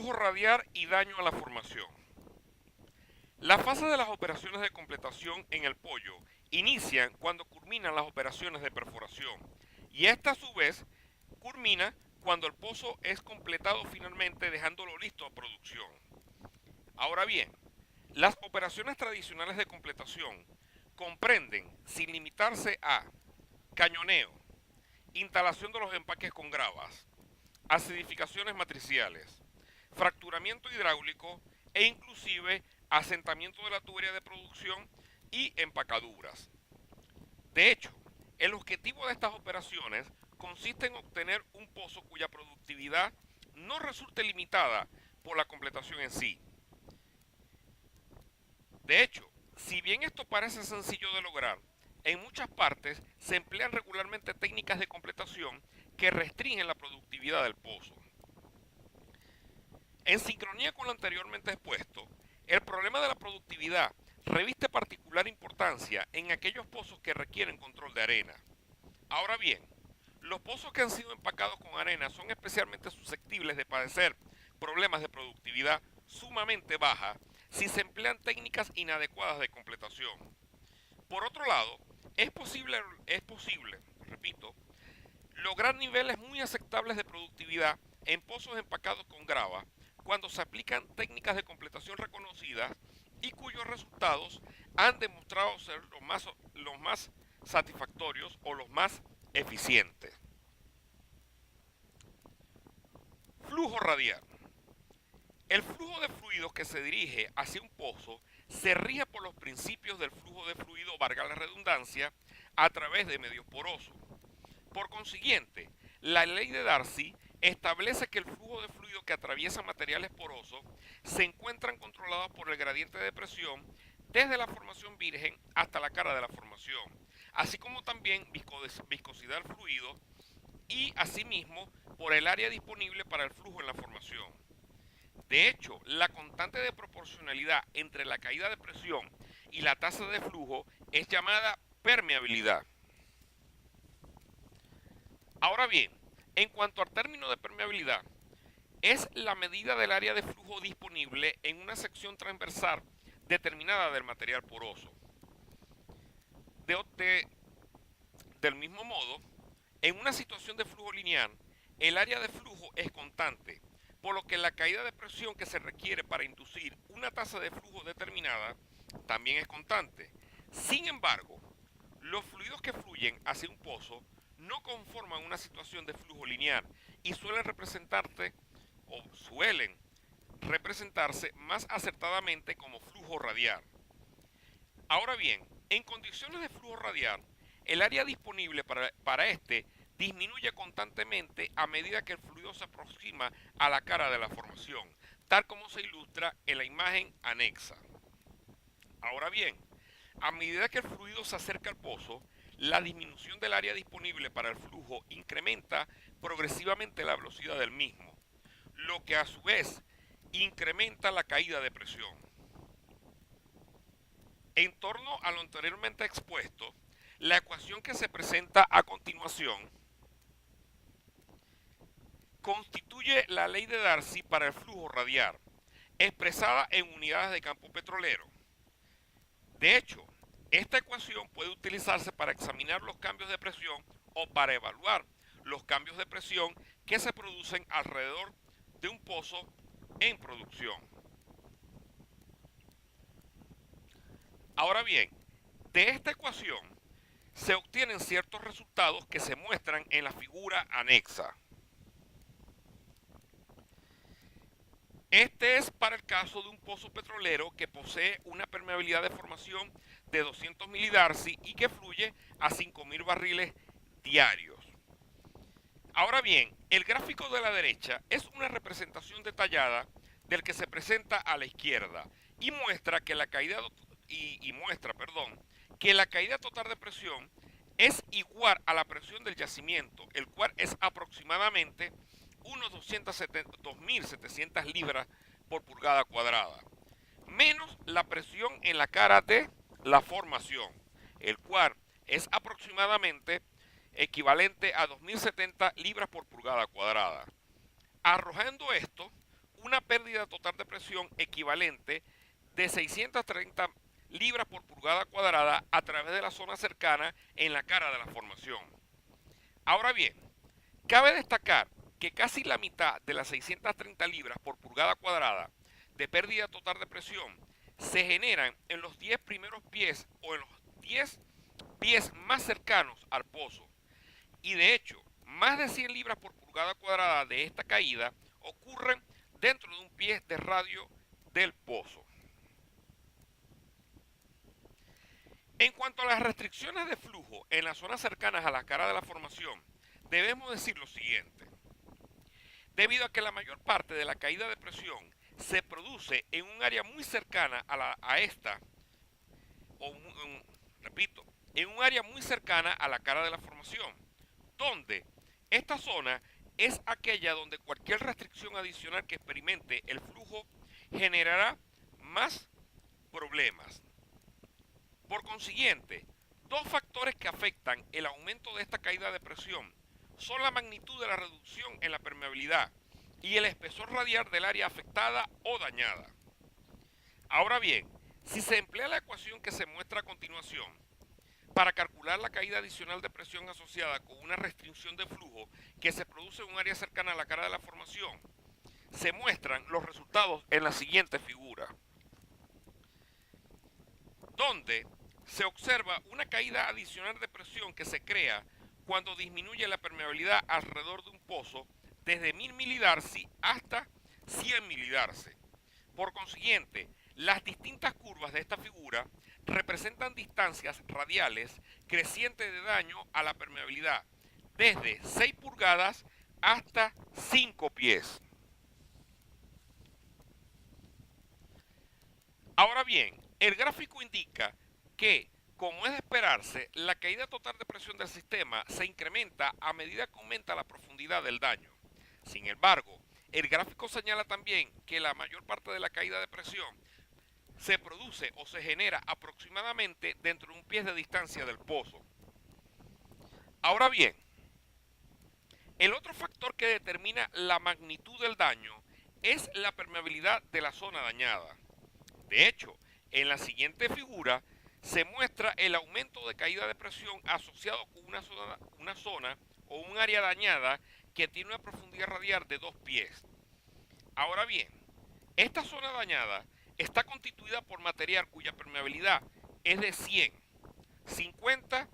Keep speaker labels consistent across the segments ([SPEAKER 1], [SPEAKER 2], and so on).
[SPEAKER 1] Flujo radiar y daño a la formación. Las fases de las operaciones de completación en el pollo inician cuando culminan las operaciones de perforación y esta a su vez culmina cuando el pozo es completado finalmente dejándolo listo a producción. Ahora bien, las operaciones tradicionales de completación comprenden, sin limitarse a cañoneo, instalación de los empaques con gravas, acidificaciones matriciales, fracturamiento hidráulico e inclusive asentamiento de la tubería de producción y empacaduras. De hecho, el objetivo de estas operaciones consiste en obtener un pozo cuya productividad no resulte limitada por la completación en sí. De hecho, si bien esto parece sencillo de lograr, en muchas partes se emplean regularmente técnicas de completación que restringen la productividad del pozo. En sincronía con lo anteriormente expuesto, el problema de la productividad reviste particular importancia en aquellos pozos que requieren control de arena. Ahora bien, los pozos que han sido empacados con arena son especialmente susceptibles de padecer problemas de productividad sumamente baja si se emplean técnicas inadecuadas de completación. Por otro lado, es posible, repito, lograr niveles muy aceptables de productividad en pozos empacados con grava cuando se aplican técnicas de completación reconocidas y cuyos resultados han demostrado ser los más satisfactorios o los más eficientes. Flujo radial. El flujo de fluidos que se dirige hacia un pozo se rige por los principios del flujo de fluido, valga la redundancia, a través de medios porosos. Por consiguiente, la ley de Darcy establece que el flujo de fluido que atraviesa materiales porosos se encuentran controlados por el gradiente de presión desde la formación virgen hasta la cara de la formación, así como también viscosidad del fluido y asimismo por el área disponible para el flujo en la formación. De hecho, la constante de proporcionalidad entre la caída de presión y la tasa de flujo es llamada permeabilidad. Ahora bien, en cuanto al término de permeabilidad, es la medida del área de flujo disponible en una sección transversal determinada del material poroso. De, de, del mismo modo, en una situación de flujo lineal, el área de flujo es constante, por lo que la caída de presión que se requiere para inducir una tasa de flujo determinada también es constante. Sin embargo, los fluidos que fluyen hacia un pozo no conforman una situación de flujo lineal y suelen representarse más acertadamente como flujo radial. Ahora bien, en condiciones de flujo radial, el área disponible para este disminuye constantemente a medida que el fluido se aproxima a la cara de la formación, tal como se ilustra en la imagen anexa. Ahora bien, a medida que el fluido se acerca al pozo, la disminución del área disponible para el flujo incrementa progresivamente la velocidad del mismo, lo que a su vez incrementa la caída de presión. En torno a lo anteriormente expuesto, la ecuación que se presenta a continuación constituye la ley de Darcy para el flujo radial, expresada en unidades de campo petrolero. De hecho, esta ecuación puede utilizarse para examinar los cambios de presión o para evaluar los cambios de presión que se producen alrededor de un pozo en producción. Ahora bien, de esta ecuación se obtienen ciertos resultados que se muestran en la figura anexa. Este es para el caso de un pozo petrolero que posee una permeabilidad de formación de 200 milidarcy y que fluye a 5.000 barriles diarios. Ahora bien, el gráfico de la derecha es una representación detallada del que se presenta a la izquierda y muestra que la caída total de presión es igual a la presión del yacimiento, el cual es aproximadamente unos 2.700 libras por pulgada cuadrada, menos la presión en la cara de la formación, el cual es aproximadamente equivalente a 2.070 libras por pulgada cuadrada. Arrojando esto, una pérdida total de presión equivalente de 630 libras por pulgada cuadrada a través de la zona cercana en la cara de la formación. Ahora bien, cabe destacar que casi la mitad de las 630 libras por pulgada cuadrada de pérdida total de presión se generan en los 10 primeros pies o en los 10 pies más cercanos al pozo. Y de hecho, más de 100 libras por pulgada cuadrada de esta caída ocurren dentro de un pie de radio del pozo. En cuanto a las restricciones de flujo en las zonas cercanas a la cara de la formación, debemos decir lo siguiente. Debido a que la mayor parte de la caída de presión se produce en un área muy cercana a esta, repito, en un área muy cercana a la cara de la formación, donde esta zona es aquella donde cualquier restricción adicional que experimente el flujo generará más problemas. Por consiguiente, dos factores que afectan el aumento de esta caída de presión son la magnitud de la reducción en la permeabilidad y el espesor radial del área afectada o dañada. Ahora bien, si se emplea la ecuación que se muestra a continuación para calcular la caída adicional de presión asociada con una restricción de flujo que se produce en un área cercana a la cara de la formación, se muestran los resultados en la siguiente figura, donde se observa una caída adicional de presión que se crea cuando disminuye la permeabilidad alrededor de un pozo desde 1000 milidarcy hasta 100 milidarcy. Por consiguiente, las distintas curvas de esta figura representan distancias radiales crecientes de daño a la permeabilidad, desde 6 pulgadas hasta 5 pies. Ahora bien, el gráfico indica que, como es de esperarse, la caída total de presión del sistema se incrementa a medida que aumenta la profundidad del daño. Sin embargo, el gráfico señala también que la mayor parte de la caída de presión se produce o se genera aproximadamente dentro de un pie de distancia del pozo. Ahora bien, el otro factor que determina la magnitud del daño es la permeabilidad de la zona dañada. De hecho, en la siguiente figura se muestra el aumento de caída de presión asociado con una zona o un área dañada que tiene una profundidad radial de 2 pies. Ahora bien, esta zona dañada está constituida por material cuya permeabilidad es de 100, 50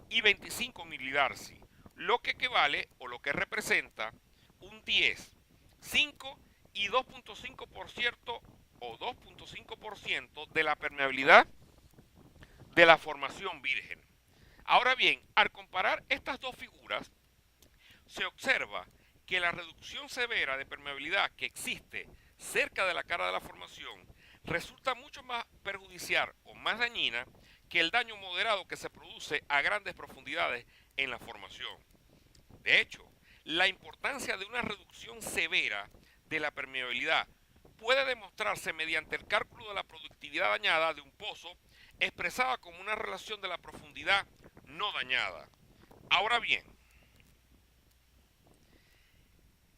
[SPEAKER 1] y 25 milidarcy, lo que equivale o lo que representa un 10, 5 y 2.5% o 2.5% de la permeabilidad de la formación virgen. Ahora bien, al comparar estas dos figuras, se observa que la reducción severa de permeabilidad que existe cerca de la cara de la formación resulta mucho más perjudicial o más dañina que el daño moderado que se produce a grandes profundidades en la formación. De hecho, la importancia de una reducción severa de la permeabilidad puede demostrarse mediante el cálculo de la productividad dañada de un pozo expresada como una relación de la profundidad no dañada. Ahora bien,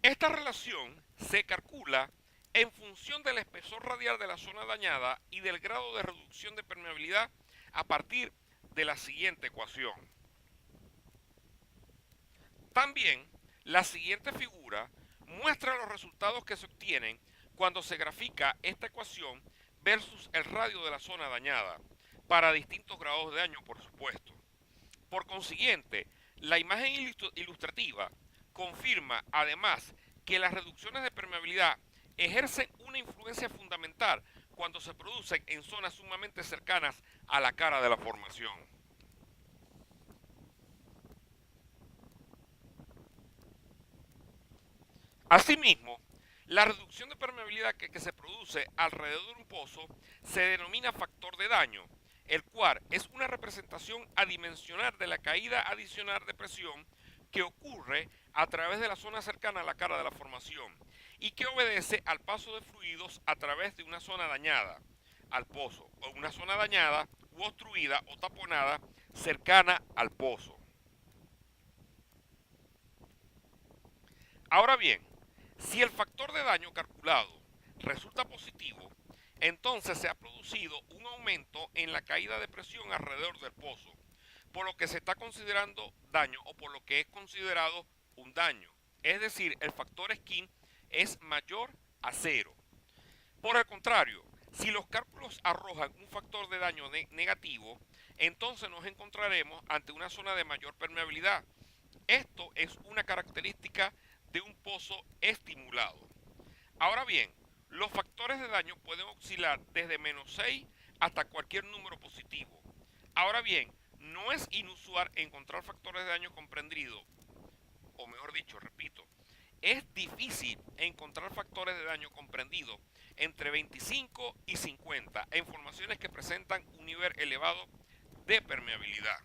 [SPEAKER 1] esta relación se calcula en función del espesor radial de la zona dañada y del grado de reducción de permeabilidad a partir de la siguiente ecuación. También, la siguiente figura muestra los resultados que se obtienen cuando se grafica esta ecuación versus el radio de la zona dañada, para distintos grados de daño, por supuesto. Por consiguiente, la imagen ilustrativa confirma además que las reducciones de permeabilidad ejercen una influencia fundamental cuando se producen en zonas sumamente cercanas a la cara de la formación. Asimismo, la reducción de permeabilidad que se produce alrededor de un pozo se denomina factor de daño, el cual es una representación adimensional de la caída adicional de presión que ocurre a través de la zona cercana a la cara de la formación y que obedece al paso de fluidos a través de una zona dañada al pozo o una zona dañada u obstruida o taponada cercana al pozo. Ahora bien, si el factor de daño calculado resulta positivo, entonces se ha producido un aumento en la caída de presión alrededor del pozo, por lo que se está considerando daño o por lo que es considerado un daño. Es decir, el factor skin es mayor a cero. Por el contrario, si los cálculos arrojan un factor de daño negativo, entonces nos encontraremos ante una zona de mayor permeabilidad. Esto es una característica de un pozo estimulado. Ahora bien, los factores de daño pueden oscilar desde -6 hasta cualquier número positivo. Ahora bien, no es inusual encontrar factores de daño comprendidos, o mejor dicho, repito, es difícil encontrar factores de daño comprendidos entre 25 y 50 en formaciones que presentan un nivel elevado de permeabilidad.